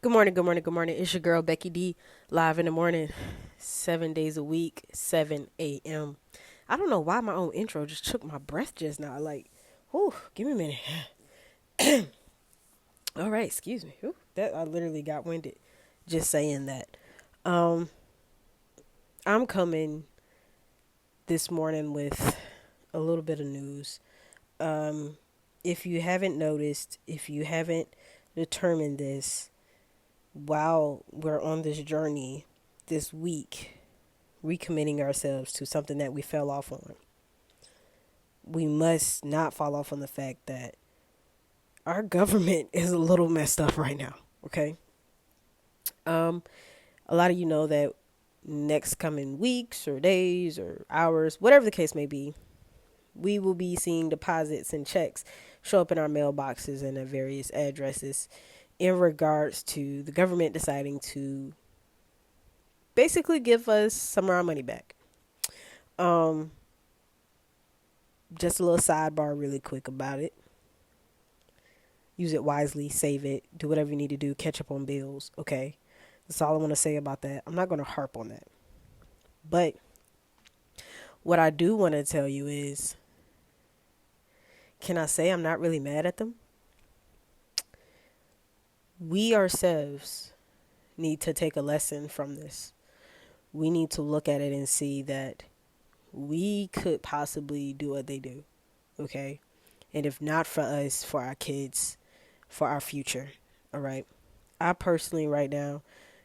Good morning, good morning, good morning. It's your girl Becky D, live in the morning, 7 days a week, 7 a.m. I don't know why my own intro just took my breath just now. Like, whew, give me a minute. All right, excuse me. Whew, that I literally got winded just saying that. Um, I'm coming this morning with a little bit of news. Um, if you haven't noticed, if you haven't determined this, while we're on this journey this week, recommitting ourselves to something that we fell off on, we must not fall off on the fact that our government is a little messed up right now. Okay. Um, a lot of you know that next coming weeks or days or hours, whatever the case may be, we will be seeing deposits and checks show up in our mailboxes and at various addresses in regards to the government deciding to basically give us some of our money back. Um, just a little sidebar really quick about it. Use it wisely, save it, do whatever you need to do, catch up on bills, okay? That's all I want to say about that. I'm not going to harp on that. But what I do want to tell you is, can I say I'm not really mad at them? We ourselves need to take a lesson from this. We need to look at it and see that we could possibly do what they do, okay? And if not for us, for our kids, for our future, all right? I personally, right now,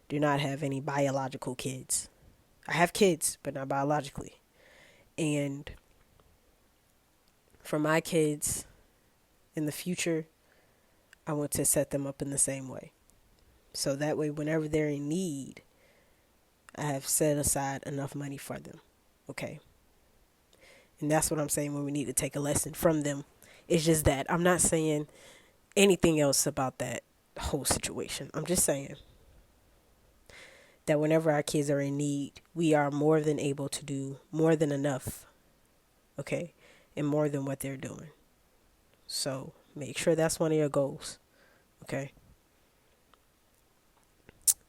do not have any biological kids. I have kids, but not biologically. And for my kids in the future, I want to set them up in the same way. So that way, whenever they're in need, I have set aside enough money for them. Okay. And that's what I'm saying when we need to take a lesson from them. It's just that I'm not saying anything else about that whole situation. I'm just saying that whenever our kids are in need, we are more than able to do more than enough, okay, and more than what they're doing. So make sure that's one of your goals, okay?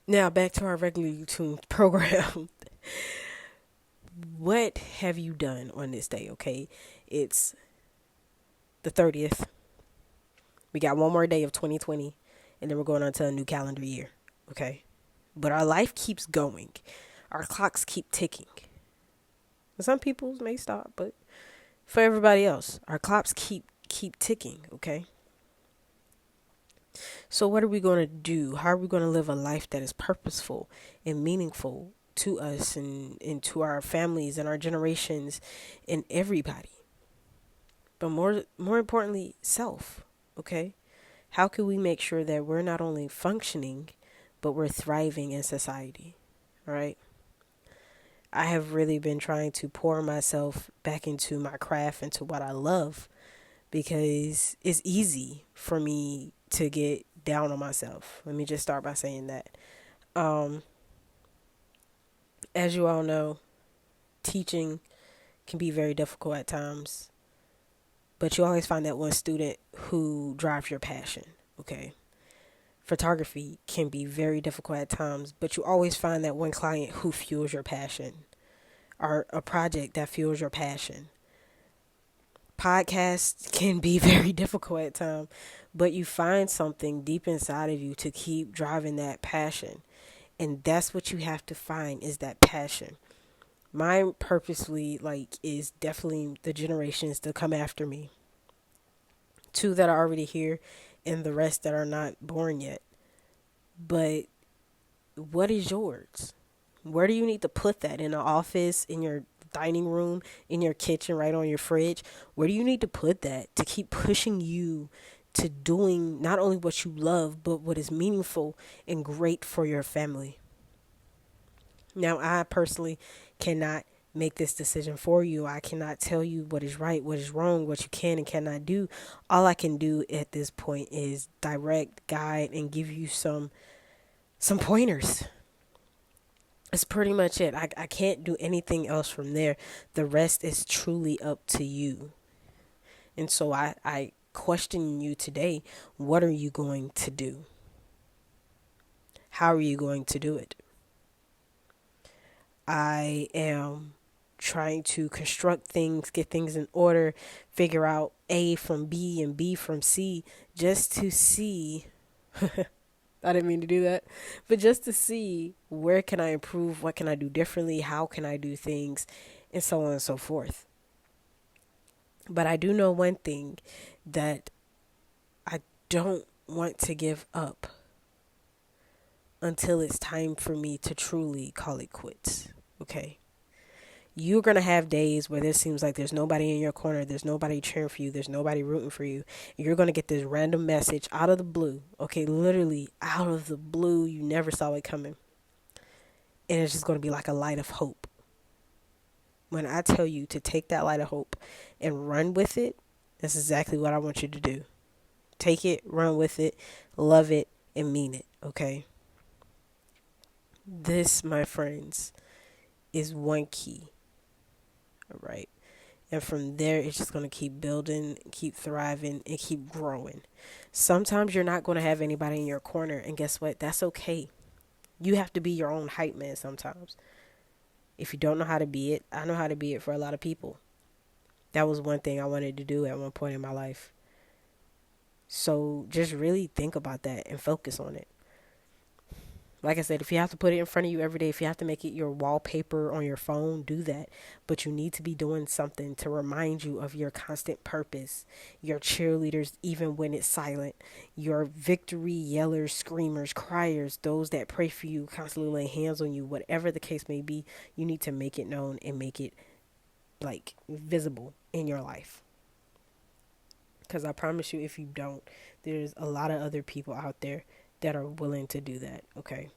Now back to our regularly tuned program. What have you done on this day, okay? It's the 30th. We got one more day of 2020, and then we're going on to a new calendar year, okay? But our life keeps going. Our clocks keep ticking. Some people may stop, but for everybody else, our clocks keep ticking, okay? So what are we going to do? How are we going to live a life that is purposeful and meaningful to us and to our families and our generations and everybody? But more importantly, self, okay? How can we make sure that we're not only functioning, but we're thriving in society, all right? I have really been trying to pour myself back into my craft, into what I love, because it's easy for me to get down on myself. Let me just start by saying that. Um, as you all know, teaching can be very difficult at times, but you always find that one student who drives your passion, okay? Photography can be very difficult at times, but you always find that one client who fuels your passion, or a project that fuels your passion. Podcasts can be very difficult at times, but you find something deep inside of you to keep driving that passion. And that's what you have to find, is that passion. Mine purposely is definitely the generations to come after me. Two that are already here and the rest that are not born yet. But what is yours? Where do you need to put that? In the office, in your dining room, in your kitchen, right on your fridge? Where do you need to put that to keep pushing you to doing not only what you love, but what is meaningful and great for your family? Now, I personally cannot make this decision for you. I cannot tell you what is right, what is wrong, what you can and cannot do. All I can do at this point is direct, guide, and give you some pointers. That's pretty much it. I can't do anything else from there. The rest is truly up to you. And so I question you today. What are you going to do? How are you going to do it? I am trying to construct things, get things in order, figure out A from B and B from C, just to see. I didn't mean to do that, but just to see where can I improve, what can I do differently, how can I do things, and so on and so forth. But I do know one thing, that I don't want to give up until it's time for me to truly call it quits. Okay? You're going to have days where there seems like there's nobody in your corner, there's nobody cheering for you, there's nobody rooting for you. You're going to get this random message out of the blue. Okay, literally out of the blue. You never saw it coming. And it's just going to be like a light of hope. When I tell you to take that light of hope and run with it, that's exactly what I want you to do. Take it, run with it, love it, and mean it. Okay? This, my friends, is one key. All right? And from there, it's just going to keep building, keep thriving, and keep growing. Sometimes you're not going to have anybody in your corner. And guess what? That's okay. You have to be your own hype man sometimes. If you don't know how to be it, I know how to be it for a lot of people. That was one thing I wanted to do at one point in my life. So just really think about that and focus on it. Like I said, if you have to put it in front of you every day, if you have to make it your wallpaper on your phone, do that. But you need to be doing something to remind you of your constant purpose, your cheerleaders, even when it's silent, your victory yellers, screamers, criers, those that pray for you, constantly lay hands on you, whatever the case may be, you need to make it known and make it like visible in your life. Because I promise you, if you don't, there's a lot of other people out there that are willing to do that, okay?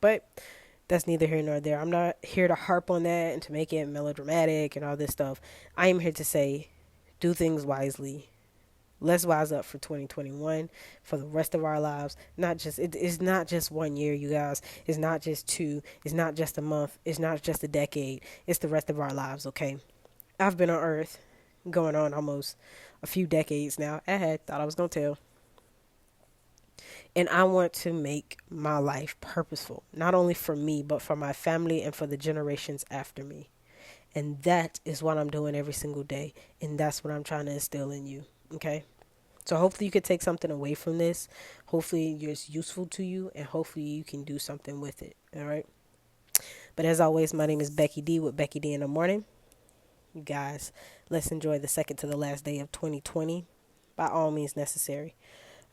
But that's neither here nor there. I'm not here to harp on that and to make it melodramatic and all this stuff. I am here to say, do things wisely. Let's wise up for 2021, for the rest of our lives. It's not just 1 year, you guys. It's not just two. It's not just a month. It's not just a decade. It's the rest of our lives, okay? I've been on Earth going on almost a few decades now. I thought I was going to tell. And I want to make my life purposeful, not only for me, but for my family and for the generations after me. And that is what I'm doing every single day. And that's what I'm trying to instill in you. Okay? So hopefully you could take something away from this. Hopefully it's useful to you. And hopefully you can do something with it. All right? But as always, my name is Becky D with Becky D in the Morning. You guys, let's enjoy the second to the last day of 2020 by all means necessary.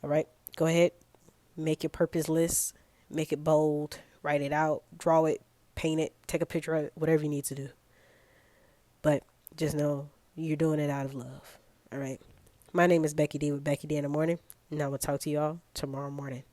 All right? Go ahead. Make your purpose list, make it bold, write it out, draw it, paint it, take a picture of it, whatever you need to do. But just know you're doing it out of love. All right. My name is Becky D with Becky D in the Morning. And I will talk to y'all tomorrow morning.